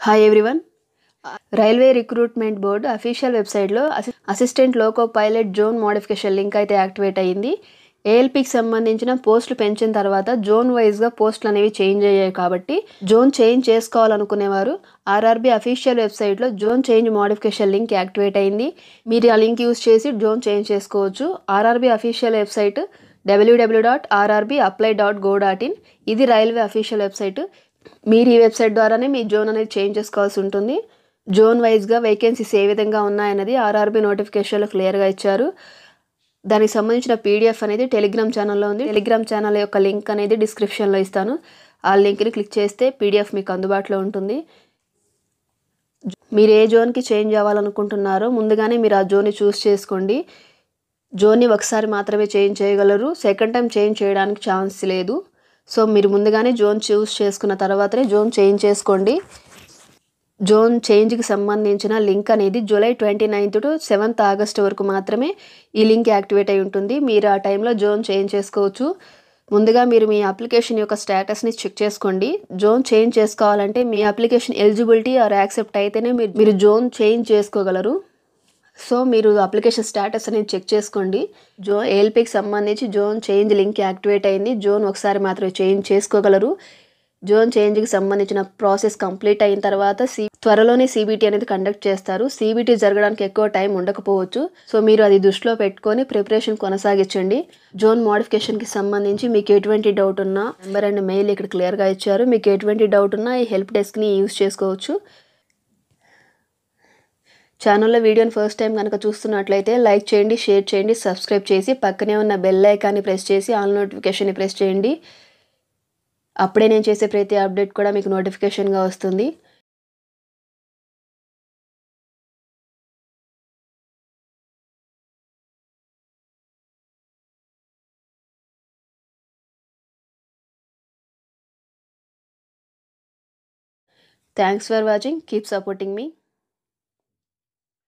Hi everyone. Railway recruitment board official వెబ్సైట్లో assistant loco pilot zone modification link అయితే activate అయ్యింది. ఏఎల్పీకి సంబంధించిన పోస్టులు పెంచిన తర్వాత జోన్ వైజ్గా పోస్టులు అనేవి చేంజ్ అయ్యాయి కాబట్టి జోన్ చేంజ్ చేసుకోవాలనుకునేవారు ఆర్ఆర్బీ అఫీషియల్ వెబ్సైట్లో zone change modification link activate అయింది. మీరు ఆ లింక్ యూజ్ చేసి జోన్ చేంజ్ చేసుకోవచ్చు. RRB official website www.rrbapply.go.in. ఇది రైల్వే అఫీషియల్ వెబ్సైట్. మీరు ఈ వెబ్సైట్ ద్వారానే మీ జోన్ అనేది చేంజ్ చేసుకోవాల్సి ఉంటుంది. జోన్ వైజ్గా వేకెన్సీస్ ఏ విధంగా ఉన్నాయన్నది ఆర్ఆర్బీ నోటిఫికేషన్లో క్లియర్గా ఇచ్చారు. దానికి సంబంధించిన పీడిఎఫ్ అనేది టెలిగ్రామ్ ఛానల్లో ఉంది. టెలిగ్రామ్ ఛానల్ యొక్క లింక్ అనేది డిస్క్రిప్షన్లో ఇస్తాను. ఆ లింక్ని క్లిక్ చేస్తే పీడిఎఫ్ మీకు అందుబాటులో ఉంటుంది. మీరు ఏ జోన్కి చేంజ్ అవ్వాలనుకుంటున్నారో ముందుగానే మీరు ఆ జోన్ని చూస్ చేసుకోండి. జోన్ని ఒకసారి మాత్రమే చేంజ్ చేయగలరు. సెకండ్ టైం చేంజ్ చేయడానికి ఛాన్స్ లేదు. సో మీరు ముందుగానే జోన్ చూస్ చేసుకున్న తర్వాతనే జోన్ చేంజ్ చేసుకోండి. జోన్ చేంజ్కి సంబంధించిన లింక్ అనేది జూలై 29 to 7th August వరకు మాత్రమే ఈ లింక్ యాక్టివేట్ అయి ఉంటుంది. మీరు ఆ టైంలో జోన్ చేంజ్ చేసుకోవచ్చు. ముందుగా మీరు మీ అప్లికేషన్ యొక్క స్టేటస్ని చెక్ చేసుకోండి. జోన్ చేంజ్ చేసుకోవాలంటే మీ అప్లికేషన్ ఎలిజిబిలిటీ ఆర్ యాక్సెప్ట్ అయితేనే మీరు జోన్ చేంజ్ చేసుకోగలరు. సో మీరు అప్లికేషన్ స్టేటస్ అనేది చెక్ చేసుకోండి. ఏఎల్పీకి సంబంధించి జోన్ చేంజ్ లింక్ యాక్టివేట్ అయింది. జోన్ ఒకసారి మాత్రమే చేంజ్ చేసుకోగలరు. జోన్ చేంజ్కి సంబంధించిన ప్రాసెస్ కంప్లీట్ అయిన తర్వాత త్వరలోనే సిబిటీ అనేది కండక్ట్ చేస్తారు. సిబిటీ జరగడానికి ఎక్కువ టైం ఉండకపోవచ్చు. సో మీరు అది దృష్టిలో పెట్టుకొని ప్రిపరేషన్ కొనసాగించండి. జోన్ మోడిఫికేషన్కి సంబంధించి మీకు ఎటువంటి డౌట్ ఉన్నా నెంబర్ అండ్ మెయిల్ ఇక్కడ క్లియర్గా ఇచ్చారు. మీకు ఎటువంటి డౌట్ ఉన్నా ఈ హెల్ప్ డెస్క్ని యూజ్ చేసుకోవచ్చు. ఛానల్లో వీడియోని ఫస్ట్ టైం కనుక చూస్తున్నట్లయితే లైక్ చేయండి, షేర్ చేయండి, సబ్స్క్రైబ్ చేసి పక్కనే ఉన్న బెల్ ఐకాన్ని ప్రెస్ చేసి ఆల్ నోటిఫికేషన్ని ప్రెస్ చేయండి. అప్పుడే నేను చేసే ప్రతి అప్డేట్ కూడా మీకు నోటిఫికేషన్గా వస్తుంది. Thanks for watching. Keep supporting me.